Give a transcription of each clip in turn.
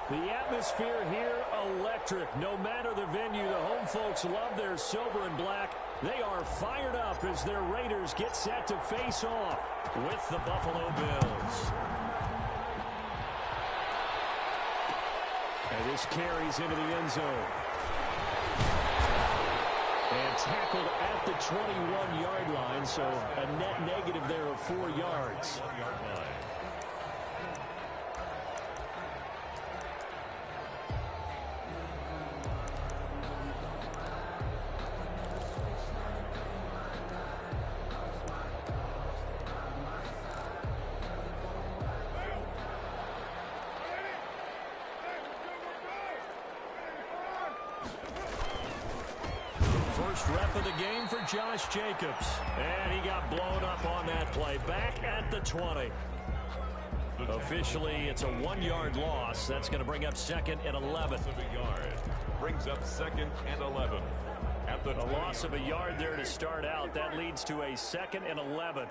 The atmosphere here, electric. No matter the venue, the home folks love their silver and black. They are fired up as their Raiders get set to face off with the Buffalo Bills. And this carries into the end zone. And tackled at the 21-yard line, so a net negative there of 4 yards. First rep of the game for Josh Jacobs. And he got blown up on that play. Back at the 20. Officially, it's a 1-yard loss. That's going to bring up 2nd and 11. Brings up 2nd and 11. At the a loss of a yard there to start out. That leads to a 2nd and 11.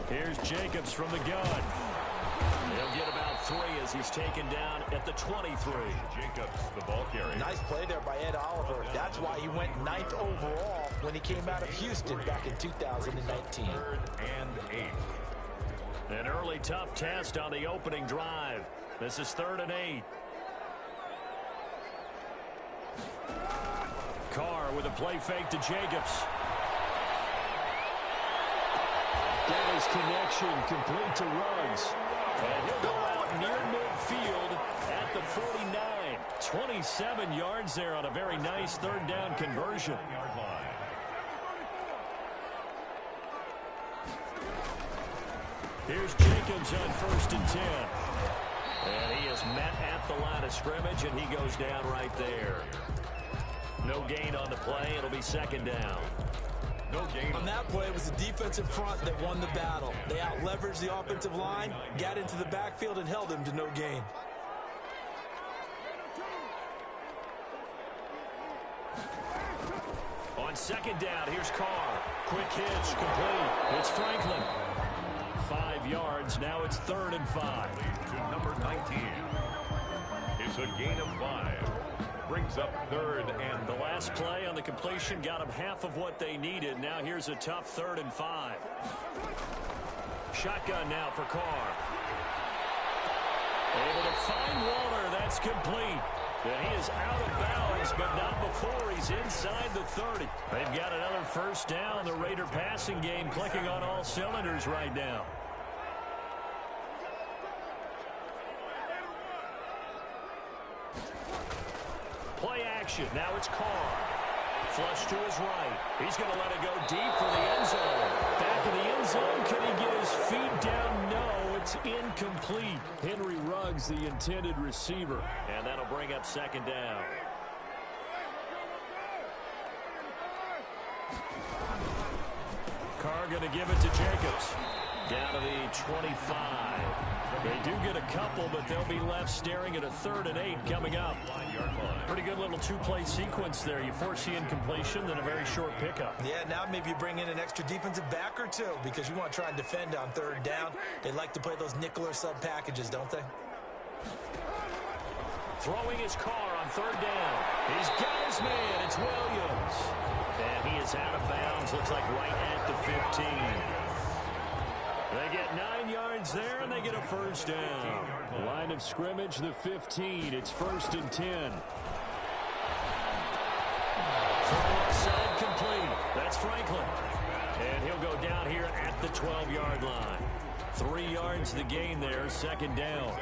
Here's Jacobs from the gun. He'll get about 3 as he's taken down at the 23. Jacobs, the ball carrier. Nice play there by Ed Oliver. That's why he went 9th overall when he came out of Houston back in 2019. 3rd and 8. An early tough test on the opening drive. This is 3rd and 8. Carr with a play fake to Jacobs. Got his connection complete to Ruggs. And he'll go out near midfield at the 49. 27 yards there on a very nice 3rd down conversion. Here's Jacobs on 1st and 10. And he is met at the line of scrimmage, and he goes down right there. No gain on the play. It'll be 2nd down. No gain. On that play, it was the defensive front that won the battle. They out-leveraged the offensive line, got into the backfield, and held him to no gain. On 2nd down, here's Carr. Quick hitch, complete. It's Franklin. 5 yards. Now it's 3rd and 5. To number 19. It's a gain of 5. Brings up 3rd and the last play on the completion got them half of what they needed. Now here's a tough 3rd and 5. Shotgun now for Carr. Able to find Waller. That's complete. And he is out of bounds, but not before he's inside the 30. They've got another 1st down. The Raider passing game clicking on all cylinders right now. Play action. Now it's Carr. Flush to his right. He's going to let it go deep for the end zone. Back in the end zone. Can he get his feet down? No, it's incomplete. Henry Ruggs, the intended receiver. And that'll bring up 2nd down. Carr going to give it to Jacobs. Down to the 25. They do get a couple, but they'll be left staring at a 3rd and 8 coming up. Pretty good little 2-play sequence there. You force the incompletion, then a very short pickup. Yeah, now maybe you bring in an extra defensive back or 2 because you want to try and defend on 3rd down. They like to play those nickel or sub packages, don't they? Throwing his Carr on 3rd down. He's got his man. It's Williams. And he is out of bounds. Looks like right at the 15. They get 9 yards there, and they get a 1st down. Line of scrimmage, the 15. It's 1st and 10. Side complete. That's Franklin. And he'll go down here at the 12-yard line. 3 yards the gain there, 2nd down.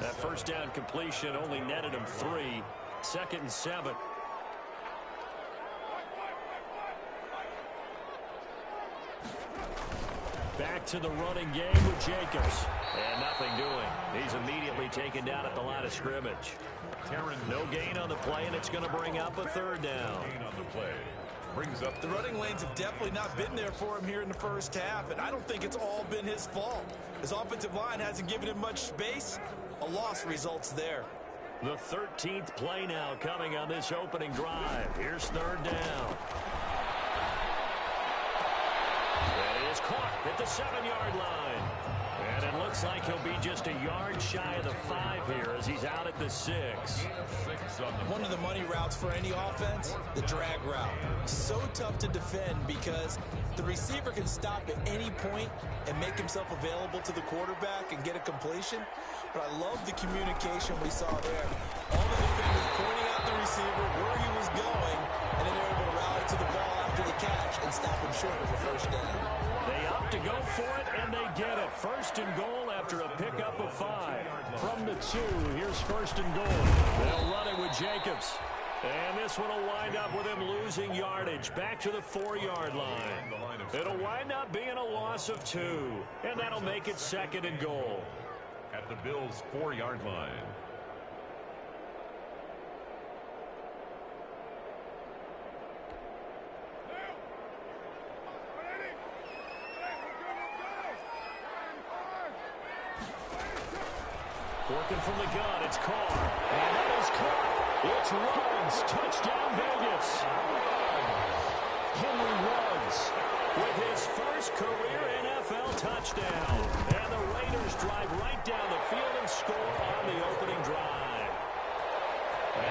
That 1st down completion only netted him 3. 2nd and 7. Back to the running game with Jacobs. And nothing doing. He's immediately taken down at the line of scrimmage. No gain on the play, and it's going to bring up a 3rd down. Brings up the running lanes have definitely not been there for him here in the 1st half, and I don't think it's all been his fault. His offensive line hasn't given him much space. A loss results there. The 13th play now coming on this opening drive. Here's 3rd down. It is caught. 7-yard line. And it looks like he'll be just a yard shy of the 5 here as he's out at the 6. One of the money routes for any offense, the drag route. So tough to defend because the receiver can stop at any point and make himself available to the quarterback and get a completion. But I love the communication we saw there. All the defenders pointing out the receiver, where he was going, and then they're able to rally to the ball after the catch and stop him short of a first down. They opt to go for it, and they get it. First and goal after a pickup of 5. From the 2, here's first and goal. They'll run it with Jacobs. And this one will wind up with him losing yardage back to the 4-yard line. It'll wind up being a loss of 2, and that'll make it second and goal. At the Bills' 4-yard line. Working from the gun, it's Carr. And that is caught. It's Ruggs. Touchdown, Vegas. Henry Ruggs with his first career NFL touchdown. And the Raiders drive right down the field and score on the opening drive.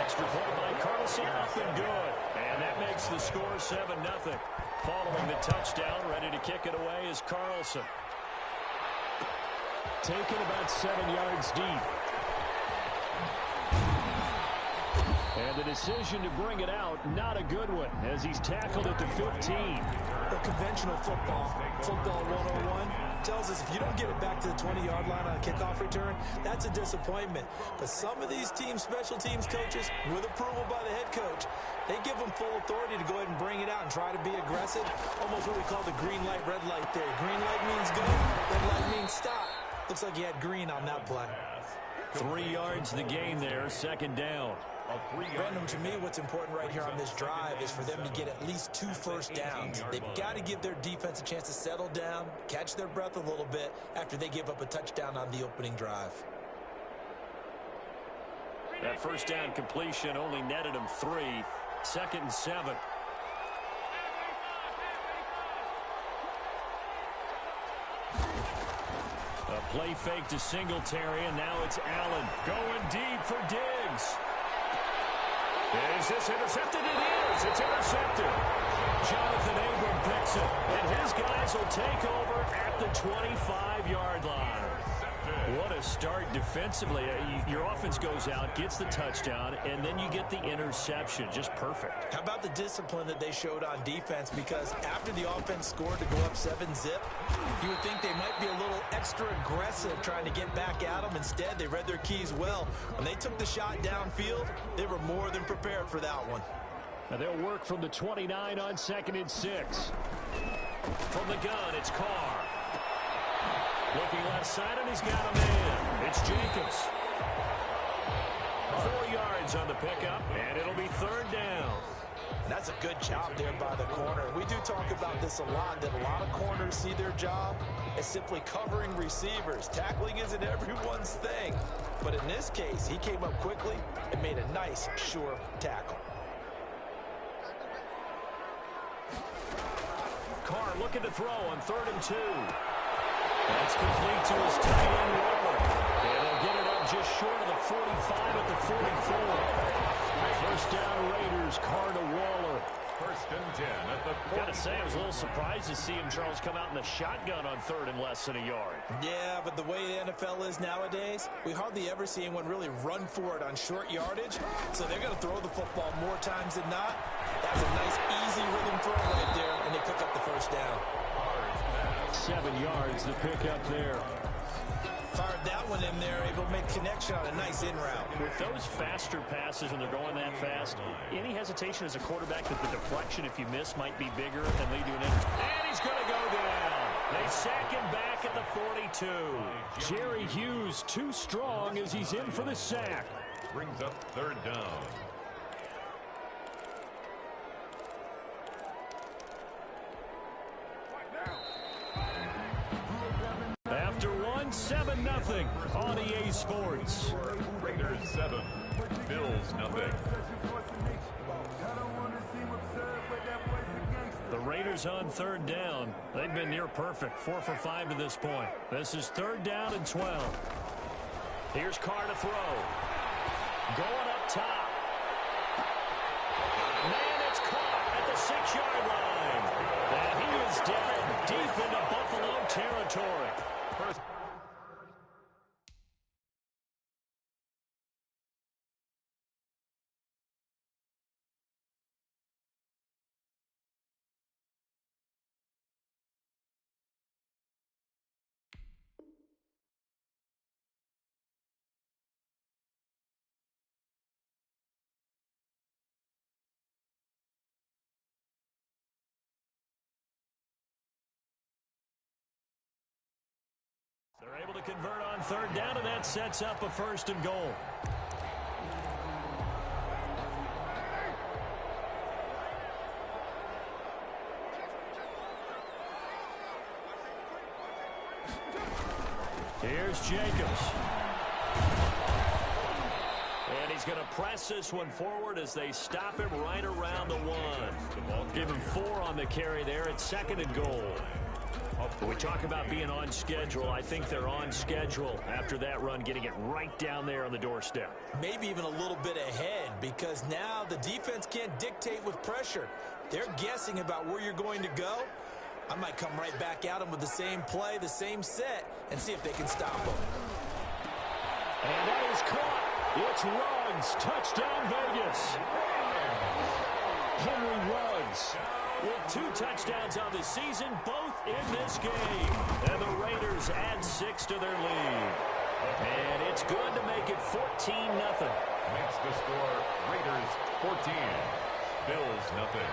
Extra point by Carlson, up and good. And that makes the score 7-0. Following the touchdown, ready to kick it away is Carlson. Taken about 7 yards deep. And the decision to bring it out, not a good one, as he's tackled at the 15. The conventional football 101, tells us if you don't get it back to the 20-yard line on a kickoff return, that's a disappointment. But some of these teams, special teams coaches, with approval by the head coach, they give them full authority to go ahead and bring it out and try to be aggressive. Almost what we call the green light, red light theory. Green light means go, red light means stop. Looks like he had green on that play. 3 yards the gain there, second down. Brandon, to me, what's important right here on this drive is for them to get at least 2 first downs. They've got to give their defense a chance to settle down, catch their breath a little bit after they give up a touchdown on the opening drive. That first down completion only netted him 3. Second and 7. A play fake to Singletary, and now it's Allen going deep for Diggs. Is this intercepted? It is. It's intercepted. Jonathan Abram picks it, and his guys will take over at the 25-yard line. What a start defensively. Your offense goes out, gets the touchdown, and then you get the interception. Just perfect. How about the discipline that they showed on defense? Because after the offense scored to go up 7-zip, you would think they might be a little extra aggressive trying to get back at them. Instead, they read their keys well. When they took the shot downfield, they were more than prepared for that one. Now they'll work from the 29 on second and 6. From the gun, it's Carr. Looking left side, and he's got a man. It's Jacobs. 4 yards on the pickup, and it'll be third down. That's a good job there by the corner. We do talk about this a lot, that a lot of corners see their job as simply covering receivers. Tackling isn't everyone's thing. But in this case, he came up quickly and made a nice, sure tackle. Carr looking to throw on 3rd and 2. That's complete to his tight end, Waller. And they'll get it up just short of the 45 at the 44. First down, Raiders. Carr to Waller. 1st and 10 at the 40. Gotta say, I was a little surprised to see him, Charles, come out in the shotgun on 3rd and less than a yard. Yeah, but the way the NFL is nowadays, we hardly ever see anyone really run for it on short yardage. So they're going to throw the football more times than not. That's a nice, easy rhythm throw right there, and they pick up the first down. 7 yards, the pickup there. Fired that one in there, able to make connection on a nice in route. With those faster passes when they're going that fast, any hesitation as a quarterback that the deflection, if you miss, might be bigger and lead to an interception. And he's going to go down. They sack him back at the 42. Jerry Hughes too strong as he's in for the sack. Brings up 3rd down. After one, 7-0 on EA Sports. Raiders 7, Bills 0. The Raiders on third down. They've been near perfect, 4 for 5 to this point. This is third down and 12. Here's Carr to throw. Going up top. Man, it's caught at the 6-yard line. And he is down deep into Buffalo territory. They're able to convert on third down, and that sets up a 1st and goal. Here's Jacobs. And he's going to press this one forward as they stop him right around the 1. Give him 4 on the carry there. It's 2nd and goal. When we talk about being on schedule, I think they're on schedule after that run, getting it right down there on the doorstep. Maybe even a little bit ahead, because now the defense can't dictate with pressure. They're guessing about where you're going to go. I might come right back at them with the same play, the same set, and see if they can stop them. And that is caught. It's Ruggs. Touchdown, Vegas. Henry Ruggs with 2 touchdowns on the season, both in this game. And the Raiders add 6 to their lead. And it's good to make it 14-0. Makes the score Raiders 14, Bills nothing.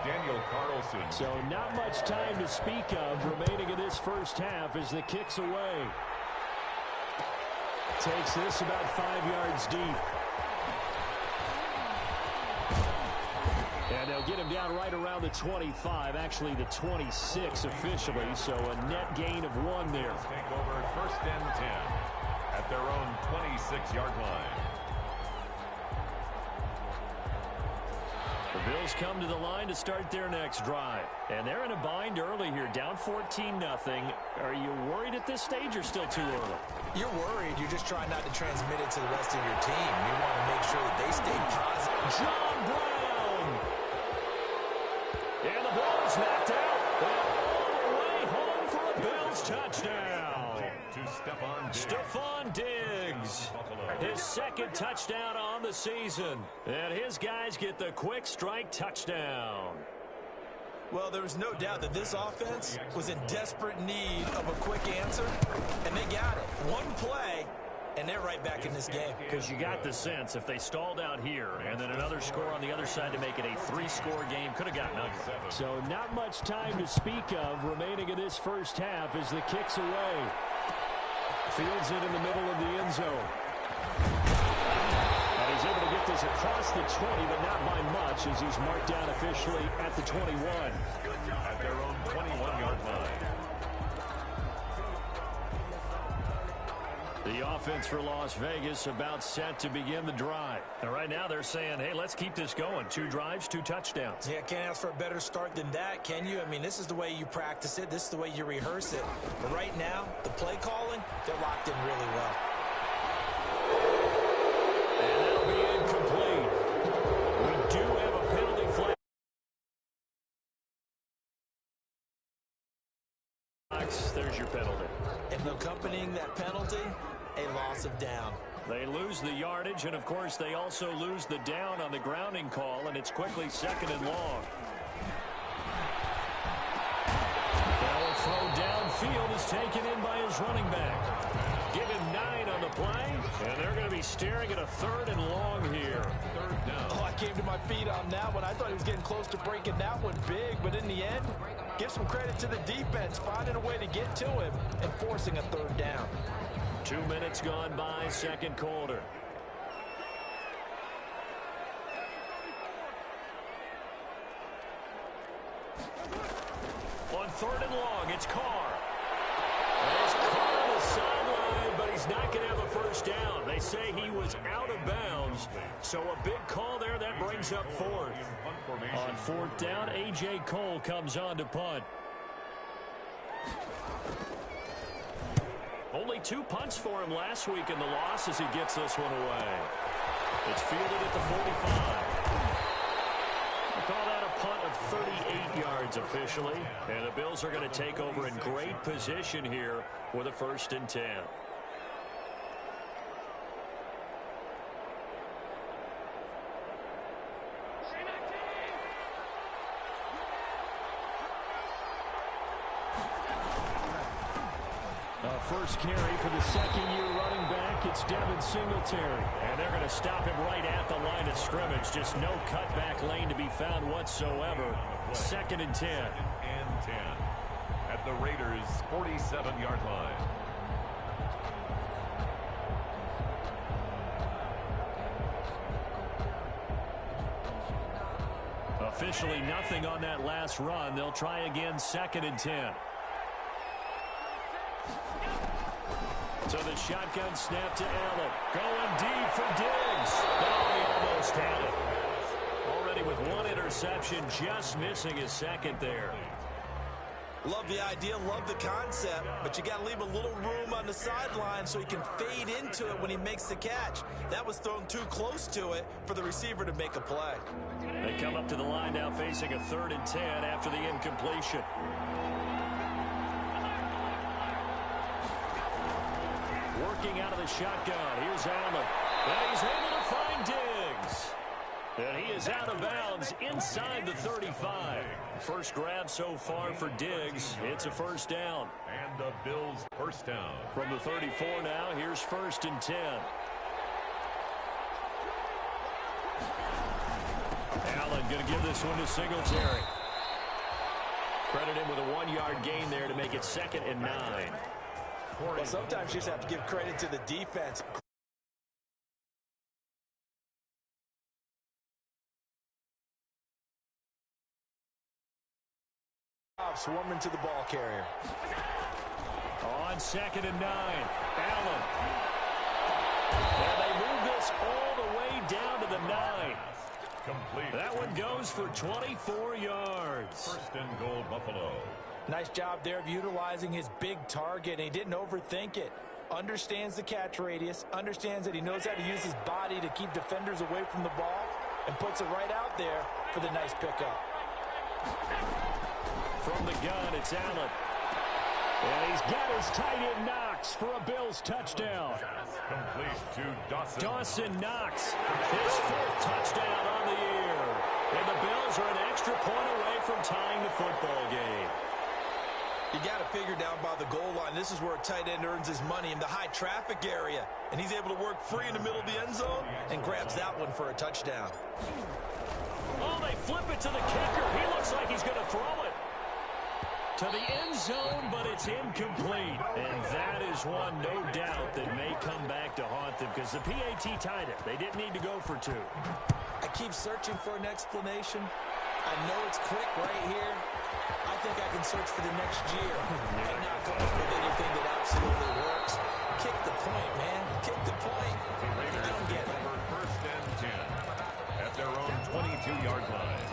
Daniel Carlson. So not much time to speak of remaining in this first half as the kick's away. Takes this about 5 yards deep. And they'll get him down right around the 25, actually the 26 officially, so a net gain of 1 there. Take over 1st and 10 at their own 26-yard line. The Bills come to the line to start their next drive. And they're in a bind early here, down 14-0. Are you worried at this stage or still too early? You're worried. You're just trying not to transmit it to the rest of your team. You want to make sure that they stay positive. John Brown! And the ball is knocked out. All the way home for a Bills touchdown. To Stephon Diggs. His 2nd touchdown on the season. And his guys get the quick strike touchdown. Well, there was no doubt that this offense was in desperate need of a quick answer, and they got it. 1 play, and they're right back in this game. Because you got the sense if they stalled out here and then another score on the other side to make it a 3-score game, could have gotten ugly. So not much time to speak of remaining in this first half as the kick's away. Fields it in the middle of the end zone. And he's able to get this across the 20, but not by much as he's marked down officially at the 21. At their own 21-yard line. The offense for Las Vegas about set to begin the drive. And right now they're saying, hey, let's keep this going. 2 drives, 2 touchdowns. Yeah, can't ask for a better start than that, can you? I mean, this is the way you practice it. This is the way you rehearse it. But right now, the play calling, they're locked in really well. And that'll be incomplete. We do have a penalty flag. There's your penalty. And accompanying that penalty, a loss of down. They lose the yardage, and of course they also lose the down on the grounding call, and it's quickly 2nd and long. That throw downfield is taken in by his running back. Give him 9 on the play, and they're going to be staring at a 3rd and long here. 3rd down. Oh, I came to my feet on that one. I thought he was getting close to breaking that one big, but in the end, give some credit to the defense, finding a way to get to him and forcing a 3rd down. 2 minutes gone by, 2nd quarter. On 3rd and long, it's Carr. There's Carr on the sideline, but he's not going to have a 1st first down. They say he was out of bounds, so a big call there. That brings up fourth. On fourth down, A.J. Cole comes on to punt. Only 2 punts for him last week in the loss as he gets this one away. It's fielded at the 45. We call that a punt of 38 yards officially. And the Bills are going to take over in great position here with a 1st and 10. First carry for the second-year running back. It's Devin Singletary. And they're going to stop him right at the line of scrimmage. Just no cutback lane to be found whatsoever. 2nd and 10. And 10 at the Raiders' 47-yard line. Officially nothing on that last run. They'll try again 2nd and 10. So the shotgun snap to Allen. Going deep for Diggs. Oh, he almost had it. Already with 1 interception, just missing his 2nd there. Love the idea, love the concept, but you got to leave a little room on the sideline so he can fade into it when he makes the catch. That was thrown too close to it for the receiver to make a play. They come up to the line now facing a 3rd and 10 after the incompletion. Working out of the shotgun. Here's Allen. And he's able to find Diggs. And he is out of bounds inside the 35. First grab so far for Diggs. It's a 1st down. And the Bills' 1st down. From the 34 now, here's 1st and 10. Allen going to give this one to Singletary. Credit him with a 1-yard gain there to make it 2nd and 9. Well, sometimes you just have to give credit to the defense. Swarming to the ball carrier. On 2nd and 9, Allen. And they move this all the way down to the 9. Complete. That one goes for 24 yards. 1st and goal, Buffalo. Nice job there of utilizing his big target, and he didn't overthink it. Understands the catch radius, understands that he knows how to use his body to keep defenders away from the ball, and puts it right out there for the nice pickup. From the gun, it's Allen. And he's got his tight end Knox for a Bills touchdown. Complete to Dawson. Dawson Knox, his 4th touchdown on the year. And the Bills are an extra point away from tying the football game. You got to figure down by the goal line. This is where a tight end earns his money in the high traffic area. And he's able to work free in the middle of the end zone and grabs that one for a touchdown. Oh, they flip it to the kicker. He looks like he's going to throw it to the end zone, but it's incomplete. And that is one, no doubt, that may come back to haunt them because the PAT tied it. They didn't need to go for 2. I keep searching for an explanation. I know it's quick right here. I think I can search for the next year and not come up with anything that absolutely works. Kick the point, man. Kick the point. I don't get it. 1st and 10 at their own 22-yard line.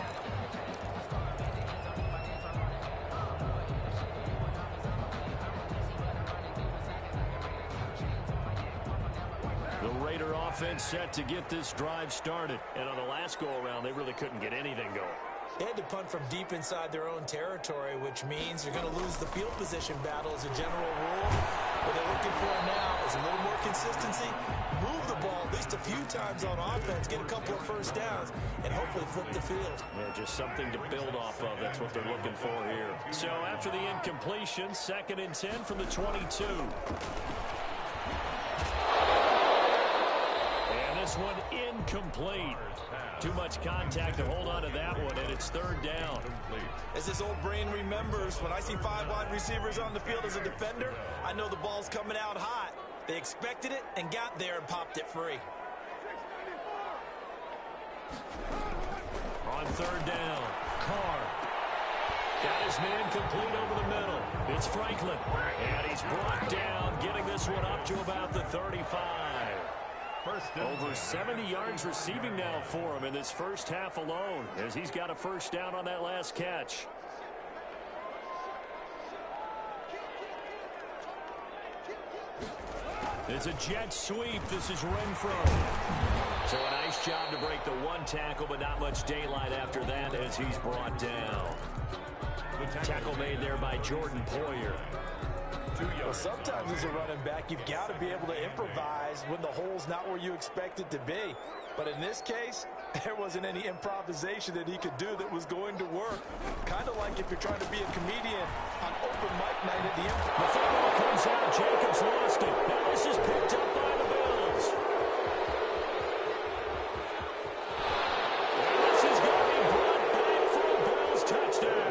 The Raider offense set to get this drive started. And on the last go-around, they really couldn't get anything going. They had to punt from deep inside their own territory, which means you're going to lose the field position battle as a general rule. What they're looking for now is a little more consistency, move the ball at least a few times on offense, get a couple of 1st downs, and hopefully flip the field. Yeah, just something to build off of. That's what they're looking for here. So after the incompletion, 2nd and 10 from the 22. And this one incomplete. Too much contact to hold on to that one, and it's 3rd down. As this old brain remembers, when I see 5 wide receivers on the field as a defender, I know the ball's coming out hot. They expected it and got there and popped it free. On 3rd down, Carr got his man complete over the middle. It's it's Franklin. And he's brought down, getting this one up to about the 35. Over 70 yards receiving now for him in this first half alone, as he's got a first down on that last catch. It's a jet sweep. This is Renfro. So a nice job to break the one tackle, but not much daylight after that as he's brought down. Tackle made there by Jordan Poyer. Well, sometimes as a running back, you've got to be able to improvise when the hole's not where you expect it to be. But in this case, there wasn't any improvisation that he could do that was going to work. Kind of like if you're trying to be a comedian on open mic night at the Improv. The football comes out. Jacobs lost it. Now this is picked up by the Bills. And this is going to be brought back for a Bills touchdown.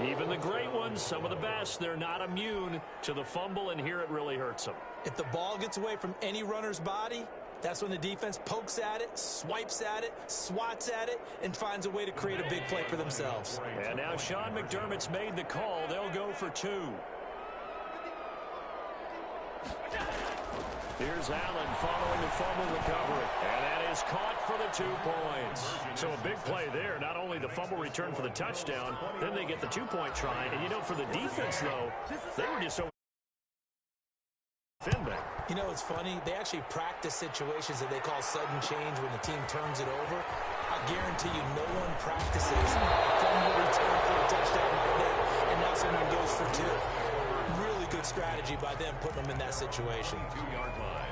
Even the great ones, some of the best, they're not immune to the fumble, and here it really hurts them. If the ball gets away from any runner's body, that's when the defense pokes at it, swipes at it, swats at it, and finds a way to create a big play for themselves. And now Sean McDermott's made the call. They'll go for 2. Here's Allen following the fumble recovery. And that is caught for the 2 points. So a big play there. Not only the fumble return for the touchdown, then they get the 2-point try. And, you know, for the defense, though, they were just so defending. You know, it's funny. They actually practice situations that they call sudden change when the team turns it over. I guarantee you no one practices a fumble return for a touchdown like that, and now someone goes for 2. Really good strategy by them putting them in that situation. 2-yard line.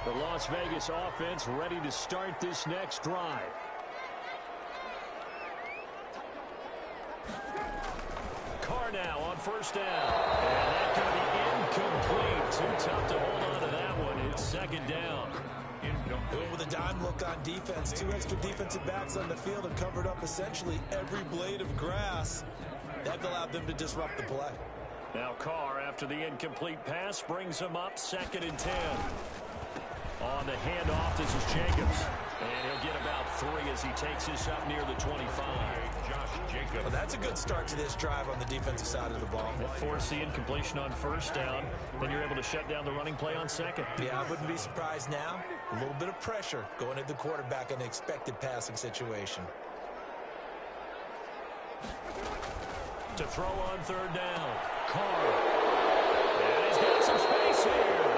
The Las Vegas offense ready to start this next drive. Carr now on first down. And that's going to be incomplete. Too tough to hold on to that one. It's second down. With a dime look on defense, 2 extra defensive backs on the field and covered up essentially every blade of grass. That allowed them to disrupt the play. Now Carr, after the incomplete pass, brings him up 2nd and 10. On the handoff, this is Jacobs. And he'll get about 3 as he takes this up near the 25. Josh Jacobs. Well, that's a good start to this drive on the defensive side of the ball. Force the incompletion on first down. Then you're able to shut down the running play on 2nd. Yeah, I wouldn't be surprised now. A little bit of pressure going at the quarterback in an expected passing situation. To throw on 3rd down. Carr. And he's got some space here.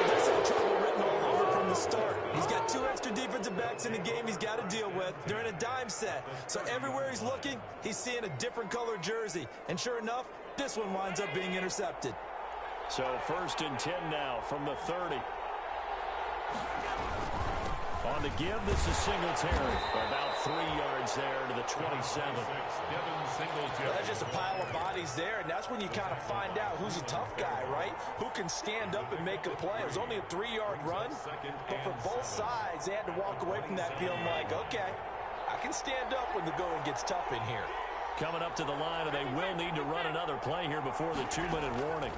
This had trouble written all over from the start. He's got 2 extra defensive backs in the game he's got to deal with. They're in a dime set. So everywhere he's looking, he's seeing a different color jersey. And sure enough, this one winds up being intercepted. So 1st and 10 now from the 30. On the give, this is Singletary. About 3 yards there to the 27. That's just a pile of bodies there, and that's when you kind of find out who's a tough guy, right? Who can stand up and make a play. It was only a 3-yard run, but for both sides, they had to walk away from that feeling like, okay, I can stand up when the going gets tough in here. Coming up to the line, and they will need to run another play here before the 2-minute warning.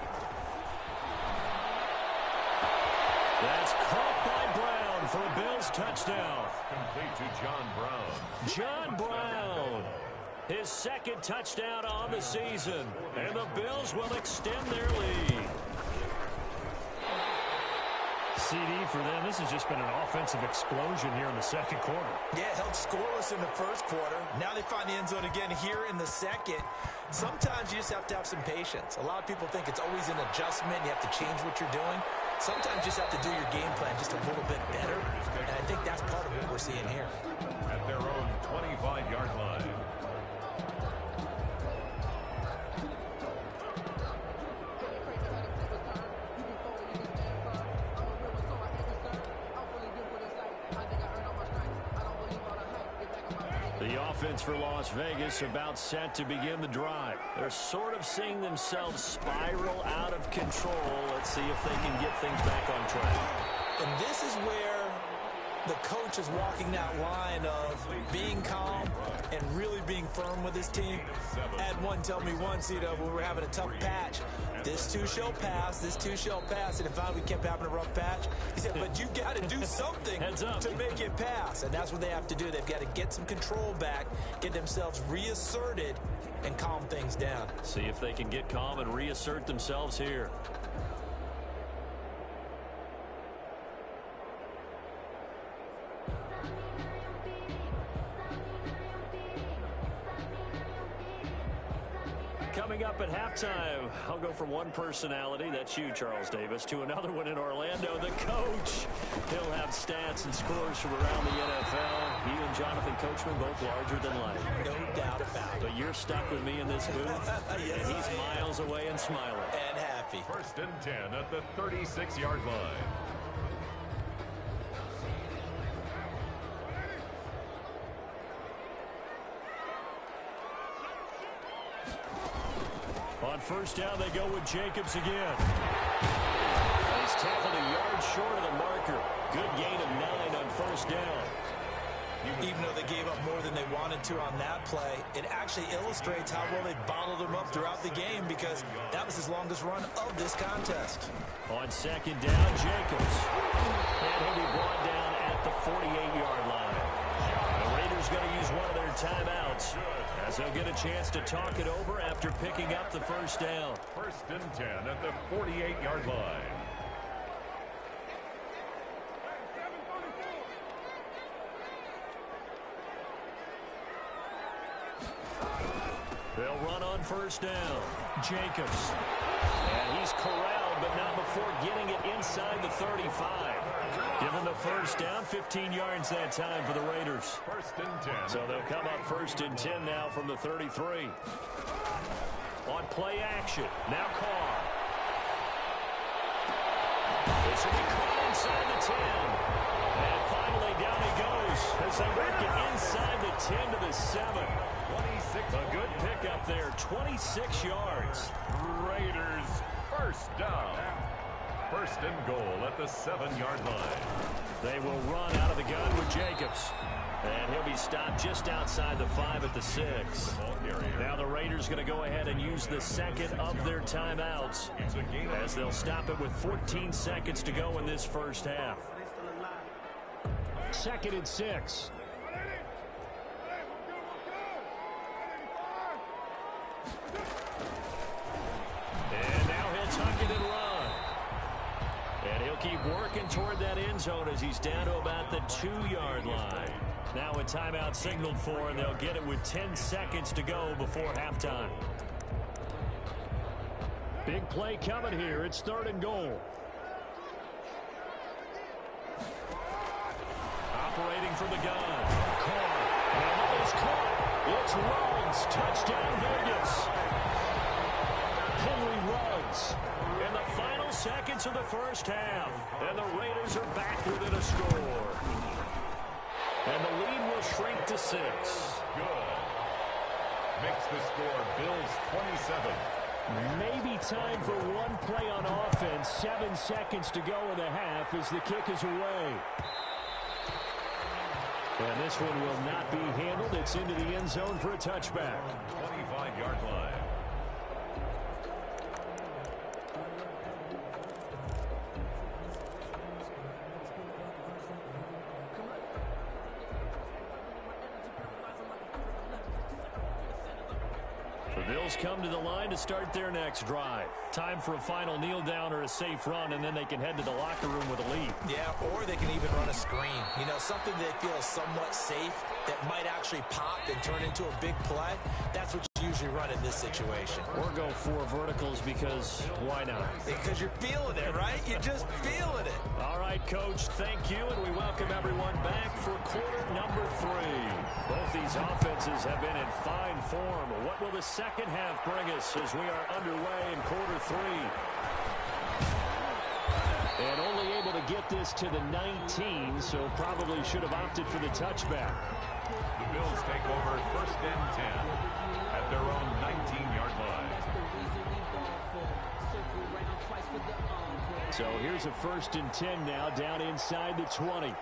That's caught by Brown for a Bills touchdown. Complete to John Brown. John Brown, his 2nd touchdown on the season. And the Bills will extend their lead. CD for them. This has just been an offensive explosion here in the 2nd quarter. Yeah, held scoreless in the 1st quarter. Now they find the end zone again here in the 2nd. Sometimes you just have to have some patience. A lot of people think it's always an adjustment. You have to change what you're doing. Sometimes you just have to do your game plan just a little bit better. And I think that's part of what we're seeing here. At their own 25-yard line. The offense for Las Vegas about set to begin the drive. They're sort of seeing themselves spiral out of control. Let's see if they can get things back on track. And this is where the coach is walking that line of being calm and really being firm with his team. I had one tell me once, when we were having a tough patch, this too shall pass, this too shall pass. And if we kept having a rough patch, he said, but you got to do something to make it pass. And that's what they have to do. They've got to get some control back, get themselves reasserted, and calm things down. See if they can get calm and reassert themselves here. Coming up at halftime, I'll go from one personality, that's you, Charles Davis, to another one in Orlando, the coach. He'll have stats and scores from around the NFL. He and Jonathan Coachman both larger than life. No doubt about it. But you're stuck with me in this booth, yes, and he's miles away and smiling. And happy. 1st and 10 at the 36-yard line. On 1st down, they go with Jacobs again. He's tackled a yard short of the marker. Good gain of 9 on 1st down. Even though they gave up more than they wanted to on that play, it actually illustrates how well they bottled them up throughout the game, because that was his longest run of this contest. On 2nd down, Jacobs. And he'll be brought down at the 48-yard line. The Raiders going to use one of their timeouts, as they'll get a chance to talk it over after picking up the 1st down. 1st and 10 at the 48-yard line. They'll run on 1st down. Jacobs. And he's corralled, but not before getting it inside the 35. Given the 1st down, 15 yards that time for the Raiders. 1st and 10. So they'll come up 1st and 10 now from the 33. On play action, now Carr. This will be caught inside the 10. And finally down he goes as they work it inside the 10 to the 7. 26. A good pickup there, 26 yards. Raiders 1st down. 1st and goal at the 7-yard line. They will run out of the gun with Jacobs. And he'll be stopped just outside the 5 at the 6. Now the Raiders going to go ahead and use the 2nd of their timeouts, as they'll stop it with 14 seconds to go in this 1st half. 2nd and 6. And now he'll tuck it and run. And he'll keep working toward that end zone as he's down to about the 2-yard line. Now a timeout signaled for, and they'll get it with 10 seconds to go before halftime. Big play coming here. It's 3rd and goal. Operating from the gun. Carr. And it is caught. It's Ruggs. Touchdown Vegas. Henry Ruggs. In the final seconds of the 1st half. And the Raiders are back within a score. And the lead will shrink to 6. Good. Makes the score Bills 27. Maybe time for one play on offense. 7 seconds to go in the half as the kick is away. And this one will not be handled. It's into the end zone for a touchback. 25-yard line. The Bills come to the line to start their next drive. Time for a final kneel down or a safe run, and then they can head to the locker room with a lead. Yeah, or they can even run a screen. Something they feel is somewhat safe that might actually pop and turn into a big play. That's what you usually run in this situation. Or go 4 verticals, because why not? Because you're feeling it, right? You're just feeling it. All right, Coach, thank you, and we welcome everyone back for quarter number 3. Both these offenses have been in fine form. What will the second half bring us as we are underway in quarter 3? And only able to get this to the 19, so probably should have opted for the touchback. The Bills take over 1st and 10 at their own 19-yard line. So here's a 1st and 10 now, down inside the 20.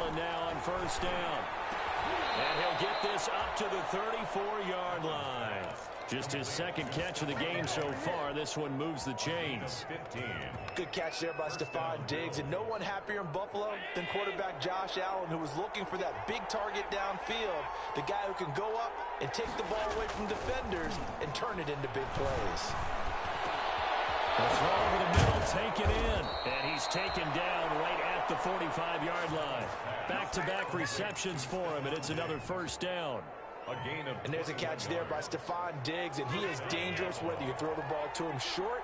Allen now on first down. And he'll get this up to the 34-yard line. Just his second catch of the game so far. This one moves the chains. Good catch there by Stephon Diggs, and no one happier in Buffalo than quarterback Josh Allen, who was looking for that big target downfield, the guy who can go up and take the ball away from defenders and turn it into big plays. The throw over the middle, taken in, and he's taken down right at the 45-yard line. Back-to-back receptions for him, and it's another first down. And there's a catch there by Stephon Diggs, and he is dangerous whether you throw the ball to him short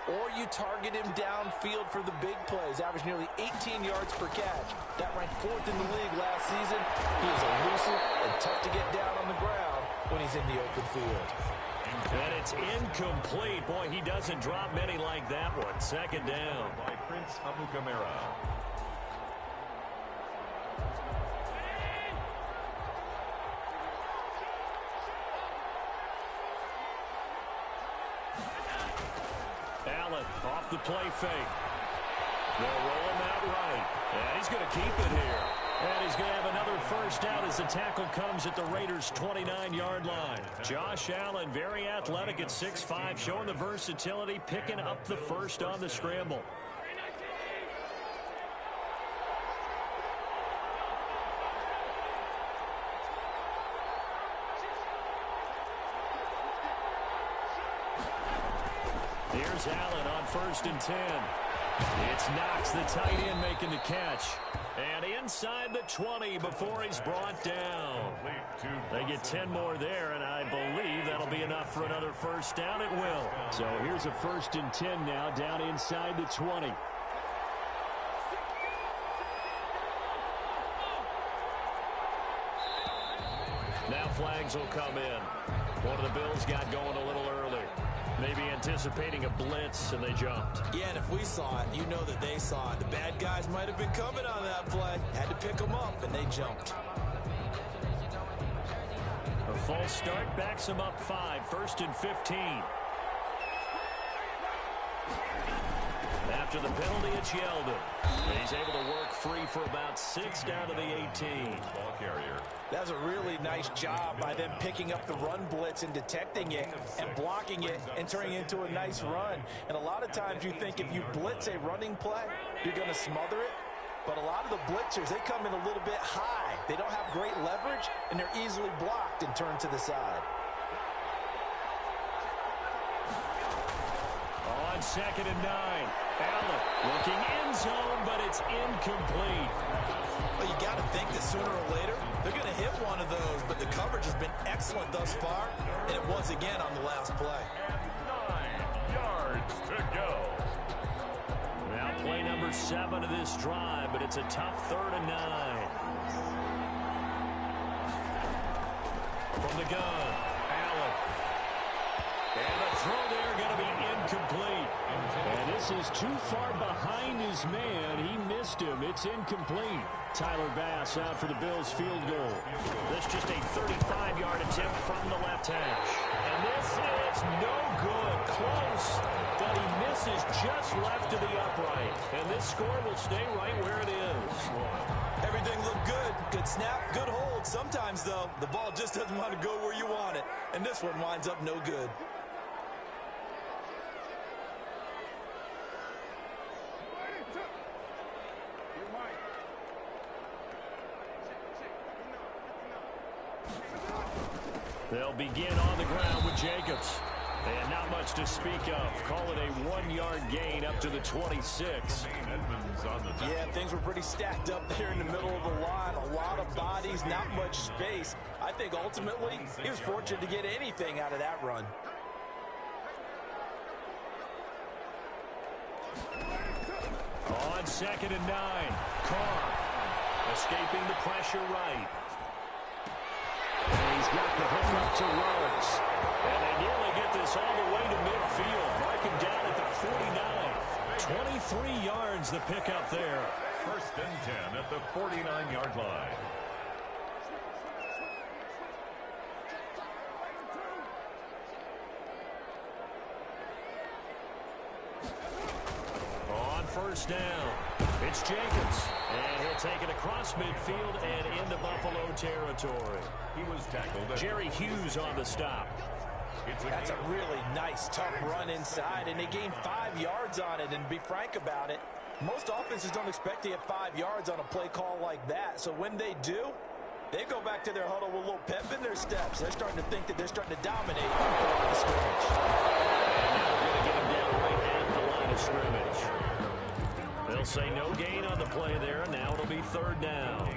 or you target him downfield for the big plays. Averaged nearly 18 yards per catch. That ranked 4th in the league last season. He is elusive and tough to get down on the ground when he's in the open field. And it's incomplete. Boy, he doesn't drop many like that one. Second down. By Prince Amukamara. Allen off the play fake. They'll roll him out right. And he's going to keep it here. And he's going to have another first down as the tackle comes at the Raiders' 29-yard line. Josh Allen, very athletic at 6'5", showing the versatility, picking up the first on the scramble. Here's Allen on 1st and 10. It's Knox, the tight end, making the catch. And inside the 20 before he's brought down. They get 10 more there, and I believe that'll be enough for another first down. It will. So here's a 1st and 10 now, down inside the 20. Now flags will come in. One of the Bills got going a little early. Maybe anticipating a blitz, and they jumped. Yeah, and if we saw it, you know that they saw it. The bad guys might have been coming on that play. Had to pick them up, and they jumped. A false start backs them up 5, 1st and 15. After the penalty, it's Yeldon. He's able to work free for about 6 down to the 18. Ball carrier. That's a really nice job by them picking up the run blitz and detecting it and blocking it and turning it into a nice run. And a lot of times you think if you blitz a running play, you're going to smother it. But a lot of the blitzers, they come in a little bit high. They don't have great leverage, and they're easily blocked and turned to the side. On 2nd and 9. Allen looking end zone, but it's incomplete. Well, you got to think that sooner or later they're going to hit one of those, but the coverage has been excellent thus far, and it was again on the last play. 9 yards to go. Now play number 7 of this drive, but it's a tough 3rd and 9. From the gun, Allen. And the throw there going to be incomplete. And this is too far behind his man. He missed him. It's incomplete. Tyler Bass out for the Bills field goal. This just a 35-yard attempt from the left hash. And this is no good. Close, but he misses just left to the upright. And this score will stay right where it is. Everything looked good. Good snap, good hold. Sometimes, though, the ball just doesn't want to go where you want it. And this one winds up no good. They'll begin on the ground with Jacobs. And not much to speak of. Call it a 1-yard gain up to the 26. Yeah, things were pretty stacked up there in the middle of the line. A lot of bodies, not much space. I think ultimately he was fortunate to get anything out of that run. On 2nd and 9. Carr escaping the pressure right. And he's got the hook up to Ruggs. And they nearly get this all the way to midfield. Marking down at the 49. 23 yards the pickup there. 1st and 10 at the 49-yard line. On 1st down. It's Jacobs, and he'll take it across midfield and into Buffalo territory. He was tackled. Jerry Hughes on the stop. That's a really nice, tough run inside, and they gained 5 yards on it. And to be frank about it, most offenses don't expect to get 5 yards on a play call like that. So when they do, they go back to their huddle with a little pep in their steps. They're starting to think that they're starting to dominate the scrimmage. And now they're going to get him down right at the line of scrimmage. They'll say no gain on the play there, and now it'll be third down.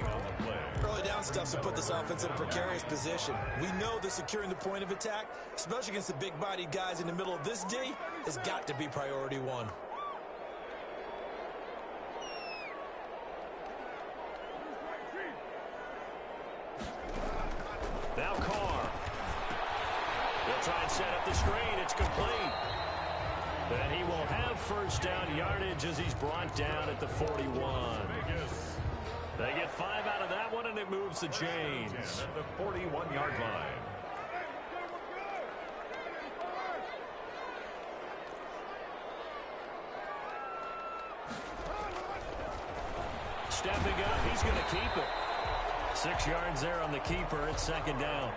Early down stuff to put this offense in a precarious position. We know that securing the point of attack, especially against the big-bodied guys in the middle of this D, has got to be priority one. Now Carr. They'll try and set up the screen. It's complete. And he will have first down yardage as he's brought down at the 41. They get 5 out of that one, and it moves the chains. At the 41-yard line. Stepping up, he's going to keep it. 6 yards there on the keeper. It's second down.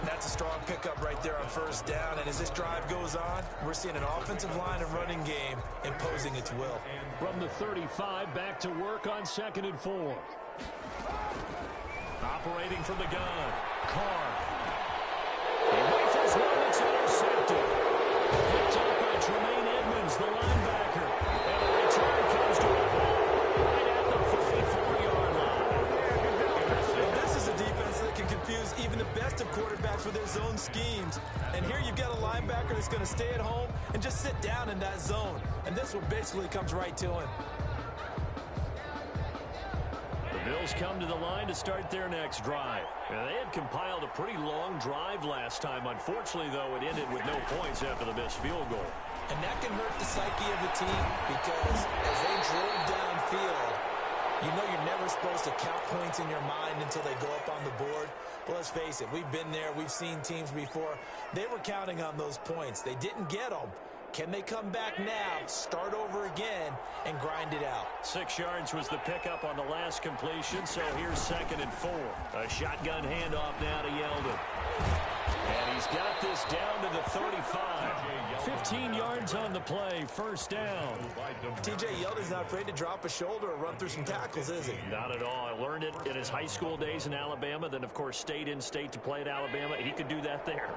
That's a strong pickup right there on first down. And as this drive goes on, we're seeing an offensive line and running game imposing its will. From the 35, back to work on 2nd and 4. Operating from the gun, Carr. He rifles one that's intercepted. Picked up by Tremaine Edmonds, the linebacker. And the return comes to a halt right at the 44-yard line. This is a defense that can confuse even the best of quarterbacks with their zone schemes. And here you've got a linebacker that's going to stay at home and just sit down in that zone. And this one basically comes right to him. Bills come to the line to start their next drive. Now, they had compiled a pretty long drive last time. Unfortunately, though, it ended with no points after the missed field goal. And that can hurt the psyche of the team because as they drove downfield, you know you're never supposed to count points in your mind until they go up on the board. But let's face it, we've been there. We've seen teams before. They were counting on those points. They didn't get them. Can they come back now, start over again, and grind it out? 6 yards was the pickup on the last completion, so here's 2nd and 4. A shotgun handoff now to Yeldon. And he's got this down to the 35. 15 yards on the play, first down. T.J. Yeldon's not afraid to drop a shoulder or run through some tackles, is he? Not at all. I learned it in his high school days in Alabama, then, of course, stayed in state to play at Alabama. He could do that there.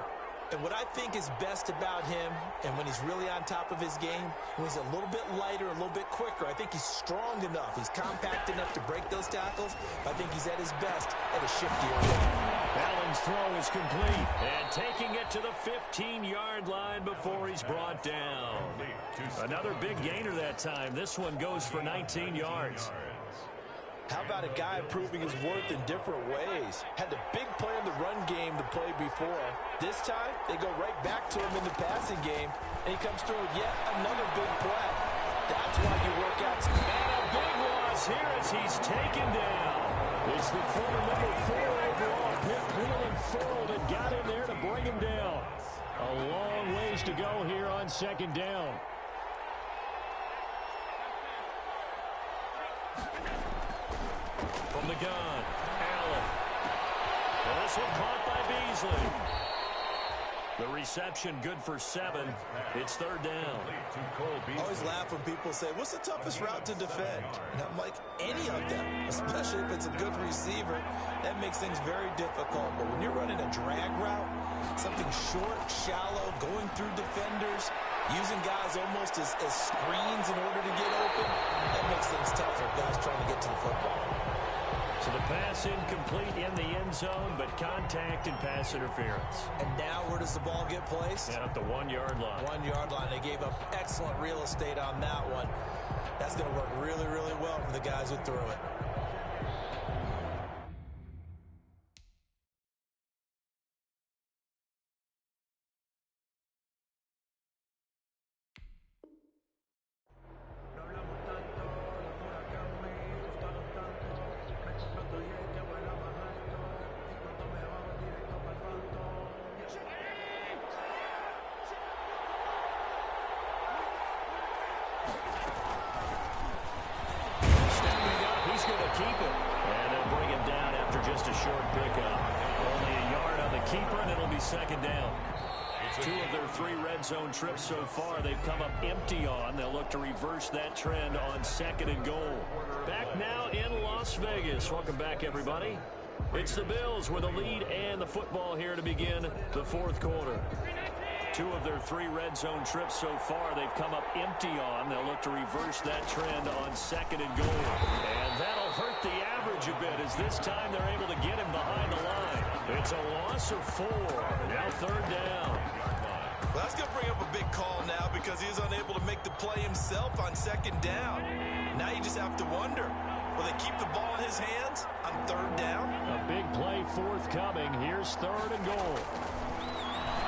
And what I think is best about him, and when he's really on top of his game, when he's a little bit lighter, a little bit quicker, I think he's strong enough. He's compact enough to break those tackles. I think he's at his best at a shiftier rate. Allen's throw is complete. And taking it to the 15-yard line before he's brought down. Another big gainer that time. This one goes for 19 yards. How about a guy proving his worth in different ways? Had the big play in the run game to play before. This time, they go right back to him in the passing game, and he comes through with yet another big play. That's why you work out. And a big loss here as he's taken down. It's the former number 4 overall pick, Leland Furl, that got in there to bring him down. A long ways to go here on 2nd down. From the gun, Allen. And this one caught by Beasley. The reception good for 7. It's 3rd down. I always laugh when people say, what's the toughest route to defend? And I'm like, any of them, especially if it's a good receiver. That makes things very difficult. But when you're running a drag route, something short, shallow, going through defenders, using guys almost as screens in order to get open, that makes things tougher, guys trying to get to the football. So the pass incomplete in the end zone, but contact and pass interference. And now where does the ball get placed? At the 1-yard line. 1-yard line. They gave up excellent real estate on that one. That's going to work really, really well for the guys who threw it. second down. Two of their 3 red zone trips so far they've come up empty on. They'll look to reverse that trend on second and goal. Back now in Las Vegas. Welcome back, everybody. It's the Bills with a lead and the football here to begin the fourth quarter. 2 of their 3 red zone trips so far they've come up empty on. They'll look to reverse that trend on second and goal. And that'll hurt the average a bit as this time they're able to get him behind the line. It's a loss of 4. Now third down. Well, that's going to bring up a big call now because he is unable to make the play himself on second down. Now you just have to wonder, will they keep the ball in his hands on third down? A big play forthcoming. Here's third and goal.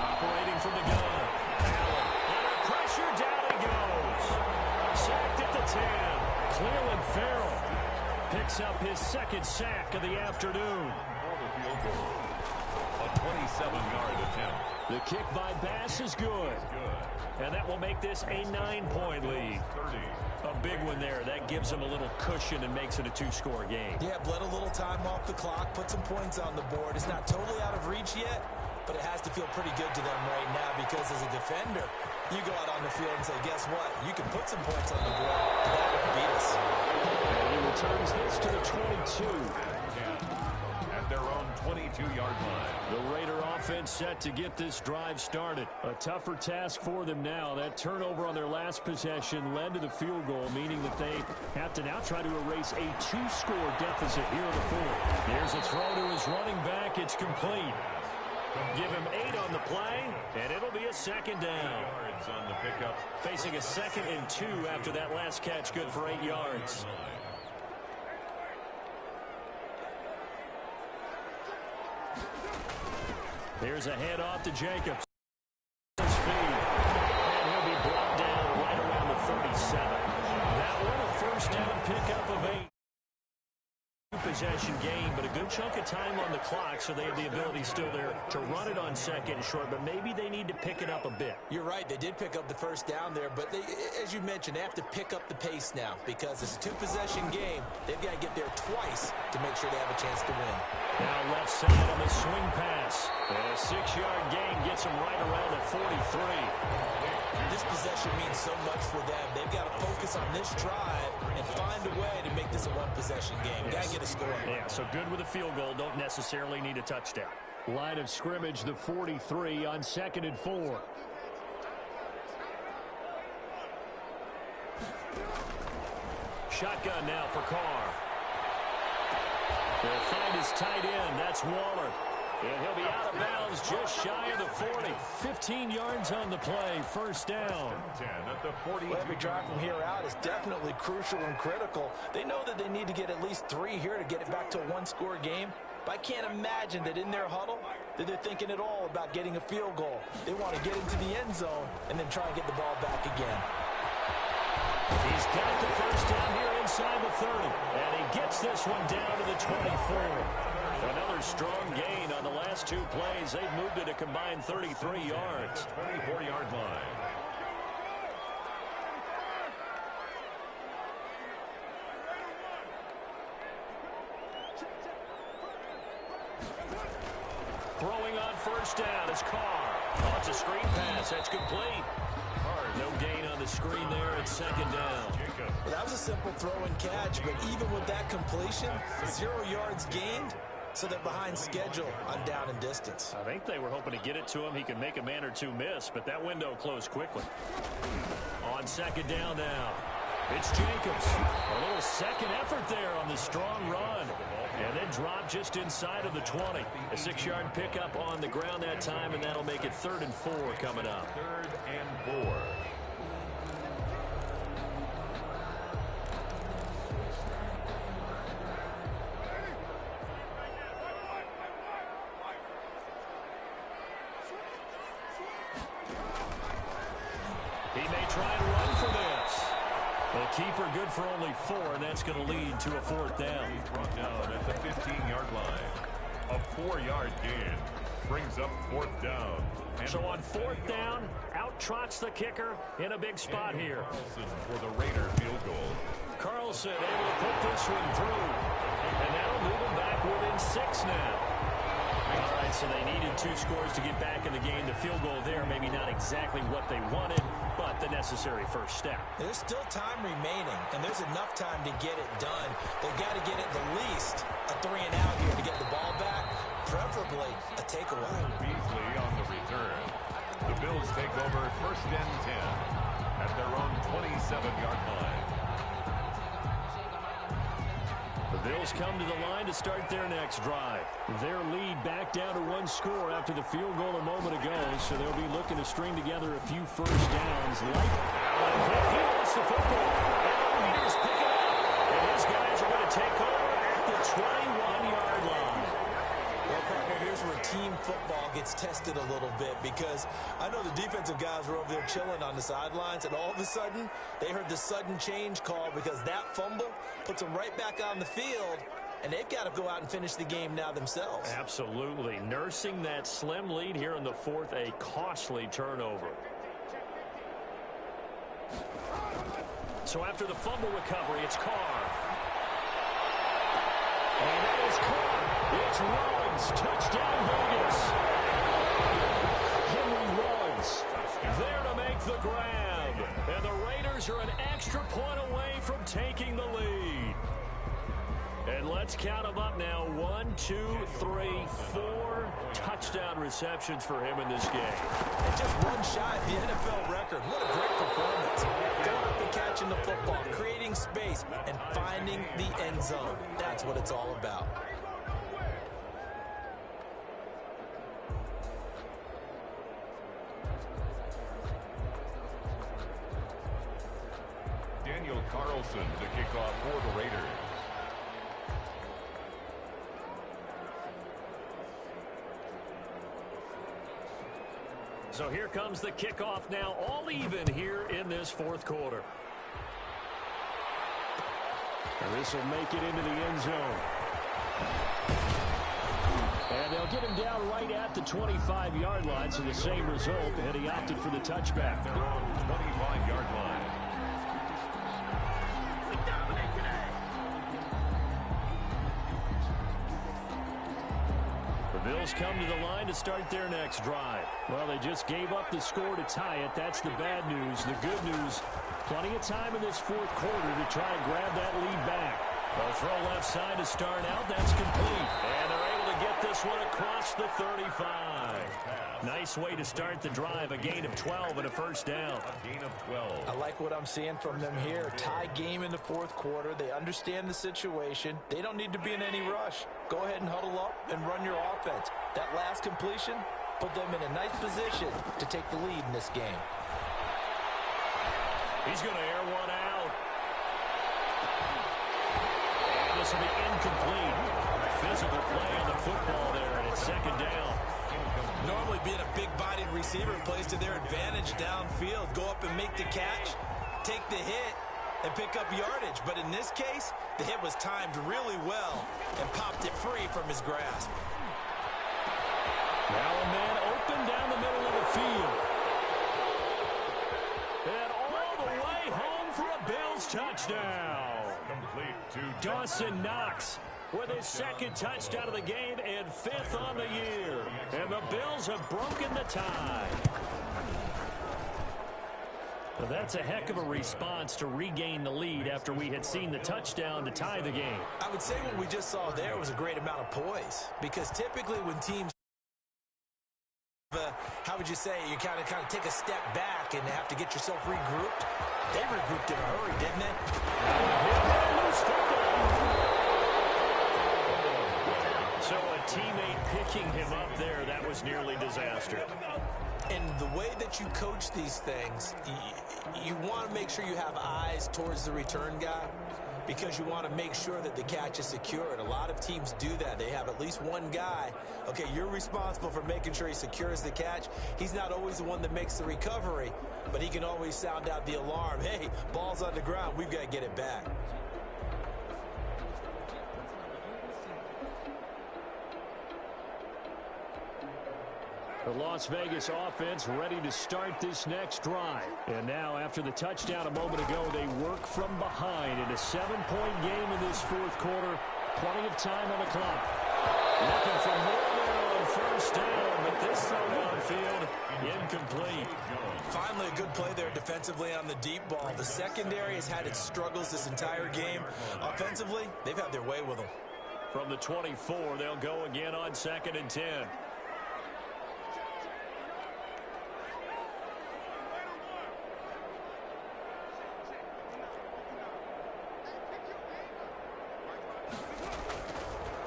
Operating from the gun. Allen under pressure, down he goes. Sacked at the 10. Cleveland Farrell picks up his second sack of the afternoon. A 27-yard attempt. The kick by Bass is good. And that will make this a 9-point lead. 30. A big one there. That gives them a little cushion and makes it a 2-score game. Yeah, bled a little time off the clock, put some points on the board. It's not totally out of reach yet, but it has to feel pretty good to them right now because as a defender, you go out on the field and say, guess what? You can put some points on the board, and that won't beat us. And he returns this to the 22. At their own 22-yard line. The Raider offense set to get this drive started. A tougher task for them now. That turnover on their last possession led to the field goal, meaning that they have to now try to erase a 2-score deficit here in the fourth. Here's a throw to his running back. It's complete. Give him 8 on the play, and it'll be a second down. Yards on the pickup. Facing a 2nd and 2 after that last catch, good for 8 yards. Here's a handoff to Jacobs. His feet. And he'll be brought down right around the 37. That one a first down pickup of 8. Possession game, but a good chunk of time on the clock, so they have the ability still there to run it on second and short, but maybe they need to pick it up a bit. You're right, they did pick up the first down there, but they, as you mentioned, they have to pick up the pace now because it's a 2-possession game. They've got to get there twice to make sure they have a chance to win. Now left side on the swing pass, and a 6-yard gain gets them right around the 43. This possession means so much for them. They've got to focus on this drive and find a way to make this a 1-possession game. Got to get a score. Yeah, so good with a field goal. Don't necessarily need a touchdown. Line of scrimmage, the 43 on 2nd and 4. Shotgun now for Carr. They'll find his tight end. That's Waller. And he'll be out of bounds just shy of the 40. 15 yards on the play. First down. 10 at the 40. Well, every drive from here out is definitely crucial and critical. They know that they need to get at least 3 here to get it back to a 1-score game. But I can't imagine that in their huddle that they're thinking at all about getting a field goal. They want to get into the end zone and then try and get the ball back again. He's got the first down here inside the 30. And he gets this one down to the 24. Another strong gain on the last 2 plays. They've moved it a combined 33 yards. 24-yard line. Throwing on first down is Carr. Oh, it's a screen pass. That's complete. No gain on the screen there at 2nd down. Well, that was a simple throw and catch, but even with that completion, 0 yards gained. So they're behind schedule on down and distance. I think they were hoping to get it to him. He could make a man or 2 miss, but that window closed quickly. On 2nd down now, it's Jacobs. A little second effort there on the strong run. And then drop just inside of the 20. A 6-yard pickup on the ground that time, and that'll make it 3rd and 4 coming up. 3rd and 4. He may try and run for this. The keeper good for only 4, and that's going to lead to a 4th down. He's brought down at the 15-yard line. A 4-yard gain brings up 4th down. And so on 4th down, out trots the kicker in a big spot here. Carlson for the Raider field goal. Carlson able to put this one through. And that'll move him back within 6 now. All right, So they needed 2 scores to get back in the game. The field goal there, maybe not exactly what they wanted, but the necessary first step. There's still time remaining, and there's enough time to get it done. They've got to get at the least a 3-and-out here to get the ball back, preferably a takeaway. Beasley on the return. The Bills take over 1st and 10 at their own 27-yard line. The Bills come to the line to start their next drive. Their lead back down to 1 score after the field goal a moment ago, so they'll be looking to string together a few first downs. Like Allen, he lost the football. And here's pick it up. And his guys are going to take over at the 21-yard line. Well, partner, here's where team football gets tested a little bit, because I know the defensive guys were over there chilling on the sidelines, and all of a sudden, they heard the sudden change call because that fumble puts them right back on the field, and they've got to go out and finish the game now themselves. Absolutely. Nursing that slim lead here in the 4th, a costly turnover. So after the fumble recovery, it's Carr. And that is Carr. It's Ruggs. Touchdown, Vegas. Henry Ruggs there to make the grab. And the Raiders are an extra point away from taking the lead. And let's count them up now. 1, 2, 3, 4 touchdown receptions for him in this game. And just one shy of the NFL record. What a great performance. Going up and catching the football, creating space, and finding the end zone. That's what it's all about. Daniel Carlson to kick off for the Raiders. So here comes the kickoff now, all even here in this 4th quarter. And this will make it into the end zone. And they'll get him down right at the 25-yard line, so the same result, and he opted for the touchback. Their own 25-yard line. The Bills come to the line to start their next drive. Well, they just gave up the score to tie it. That's the bad news. The good news, plenty of time in this 4th quarter to try and grab that lead back. They'll throw left side to start out. That's complete. And they're able to get this one across the 35. Nice way to start the drive. A gain of 12 and a first down. A gain of 12. I like what I'm seeing from them here. Tie game in the 4th quarter. They understand the situation. They don't need to be in any rush. Go ahead and huddle up and run your offense. That last completion put them in a nice position to take the lead in this game. He's going to air one out. And this will be incomplete. Physical play on the football there, and it's 2nd down. Normally being a big-bodied receiver plays to their advantage downfield. Go up and make the catch, take the hit, and pick up yardage. But in this case, the hit was timed really well and popped it free from his grasp. Now a man open down the middle of the field. And all the way home for a Bills touchdown. Complete to Dawson Knox with his 2nd touchdown of the game and 5th on the year. And the Bills have broken the tie. Well, that's a heck of a response to regain the lead after we had seen the touchdown to tie the game. I would say what we just saw there was a great amount of poise, because typically when teams how would you say, you kind of take a step back and have to get yourself regrouped. They regrouped in a hurry, didn't they? So a teammate picking him up there, that was nearly disaster. And the way that you coach these things, you want to make sure you have eyes towards the return guy, because you want to make sure that the catch is secured. A lot of teams do that. They have at least one guy. Okay, you're responsible for making sure he secures the catch. He's not always the one that makes the recovery, but he can always sound out the alarm. Hey, ball's on the ground. We've got to get it back. The Las Vegas offense ready to start this next drive. And now, after the touchdown a moment ago, they work from behind in a 7-point game in this 4th quarter. Plenty of time on the clock. Looking for more there on on first down, but this throw downfield, incomplete. Finally, a good play there defensively on the deep ball. The secondary has had its struggles this entire game. Offensively, they've had their way with them. From the 24, they'll go again on 2nd and 10.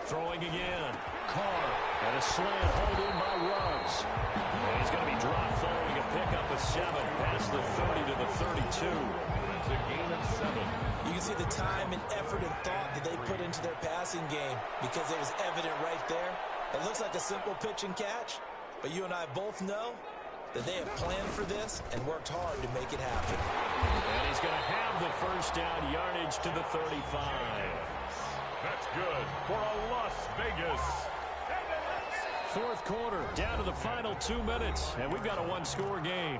Throwing again. Carr and a slant hold in by Ruggs. And he's going to be dropped following a pickup of 7 past the 30 to the 32. It's a gain of 7. You can see the time and effort and thought that they put into their passing game because it was evident right there. It looks like a simple pitch and catch, but you and I both know that they have planned for this and worked hard to make it happen. And he's going to have the first down yardage to the 35. That's good for a Las Vegas. Fourth quarter, down to the final 2 minutes, and we've got a one-score game.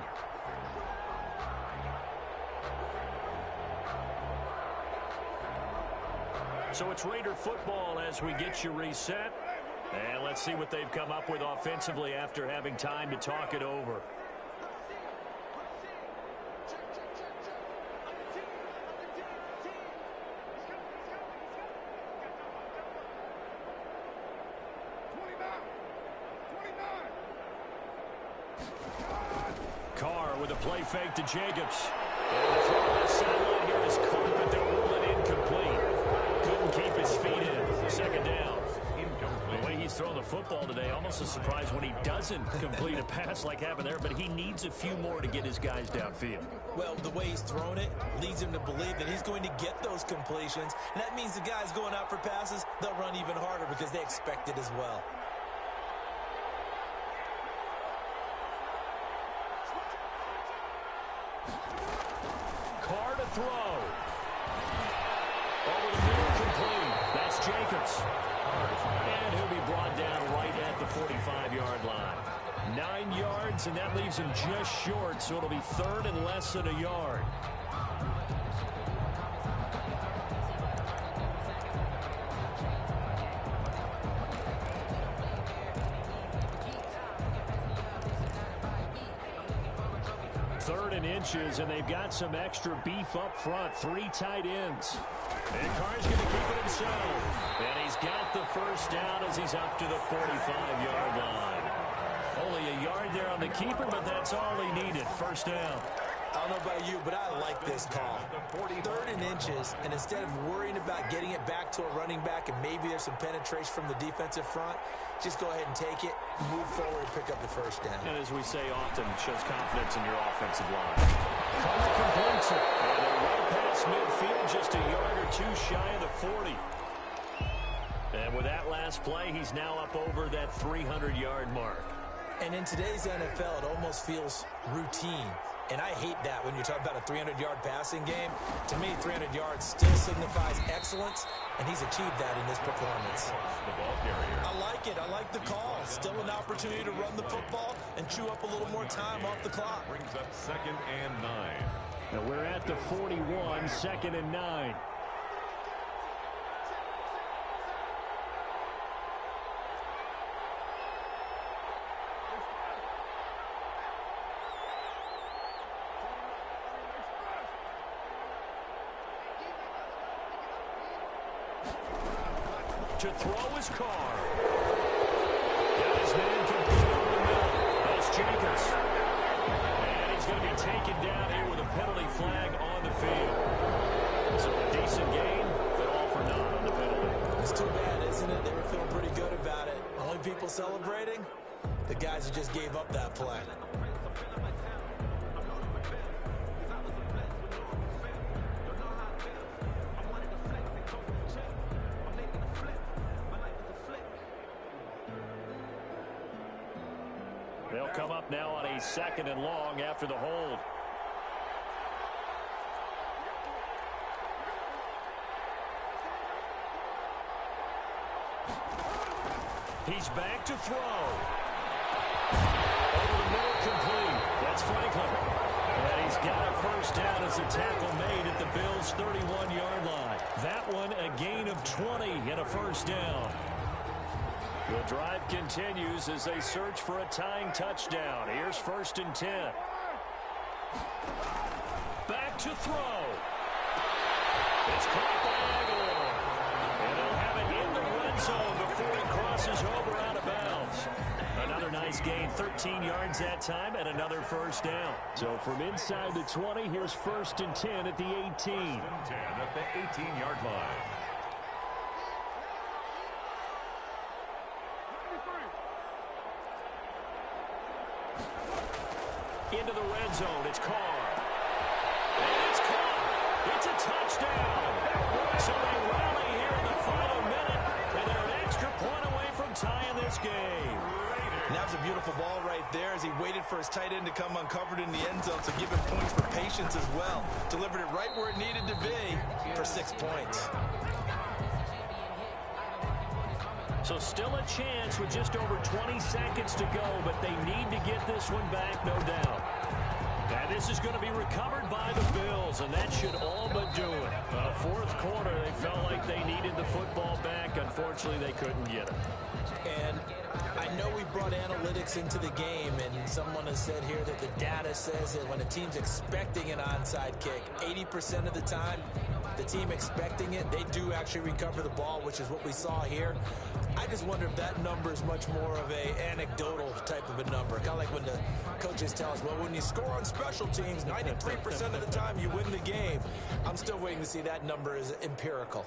So it's Raider football as we get you reset. And let's see what they've come up with offensively after having time to talk it over. Carr with a play fake to Jacobs. And the throw on the sideline here is caught, but they'll rule it incomplete. Couldn't keep his feet in. Second down. The way he's thrown the football today, almost a surprise when he doesn't complete a pass like happened there, but he needs a few more to get his guys downfield. Well, the way he's thrown it leads him to believe that he's going to get those completions, and that means the guys going out for passes, they'll run even harder because they expect it as well. Carr to throw. Over the middle, complete. That's Jacobs. And he'll be brought down right at the 45-yard line. 9 yards, and that leaves him just short, so it'll be third and less than a yard. Third and inches, and they've got some extra beef up front. 3 tight ends. And Carr's going to keep it himself. And he's got the first down as he's up to the 45-yard line. Only a yard there on the keeper, but that's all he needed. First down. I don't know about you, but I like this call. Third and inches, and instead of worrying about getting it back to a running back and maybe there's some penetration from the defensive front, just go ahead and take it, move forward, and pick up the first down. And as we say often, it shows confidence in your offensive line. Carr completes it. And they're right past midfield, just a yard or 2 shy of the 40. And with that last play, he's now up over that 300-yard mark. And in today's NFL, it almost feels routine. And I hate that when you're talking about a 300-yard passing game. To me, 300 yards still signifies excellence, and he's achieved that in his performance. I like it. I like the call. Still an opportunity to run the football and chew up a little more time off the clock. Brings up 2nd and 9. Now we're at the 41, 2nd and 9. To throw his Carr. Got his man complete over the middle. That's Jacobs. And he's going to be taken down here with a penalty flag on the field. So a decent gain, but all for naught on the penalty. It's too bad, isn't it? They were feeling pretty good about it. Only people celebrating? The guys who just gave up that play. They'll come up now on a 2nd and long after the hold. He's back to throw. Over the middle, complete. That's Franklin. And he's got a first down as the tackle made at the Bills' 31-yard line. That one, a gain of 20 and a first down. The drive continues as they search for a tying touchdown. Here's 1st and 10. Back to throw. It's caught by Aguilar. And they'll have it in the red zone before he crosses over out of bounds. Another nice gain, 13 yards that time, and another 1st down. So from inside the 20, here's 1st and 10 at the 18. 1st and 10 at the 18-yard line. Into the red zone, it's Carr. And it's caught. It's a touchdown. So they rally here in the final minute, and they're an extra point away from tying this game. And that was a beautiful ball right there as he waited for his tight end to come uncovered in the end zone, so give him points for patience as well. Delivered it right where it needed to be for 6 points. So still a chance with just over 20 seconds to go, but they need to get this one back, no doubt. And this is going to be recovered by the Bills, and that should all but do it. Fourth quarter, they felt like they needed the football back. Unfortunately, they couldn't get it. And I know we brought analytics into the game, and someone has said here that the data says that when a team's expecting an onside kick, 80% of the time, the team expecting it, they do actually recover the ball, which is what we saw here. I just wonder if that number is much more of a anecdotal type of a number. Kind of like when the coaches tell us, well, when you score on special teams, 93% of the time you win the game. I'm still waiting to see that number is empirical.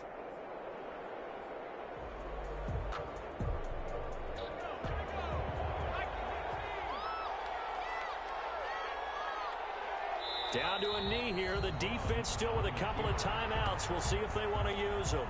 Down to a knee here. The defense still with a couple of timeouts. We'll see if they want to use them.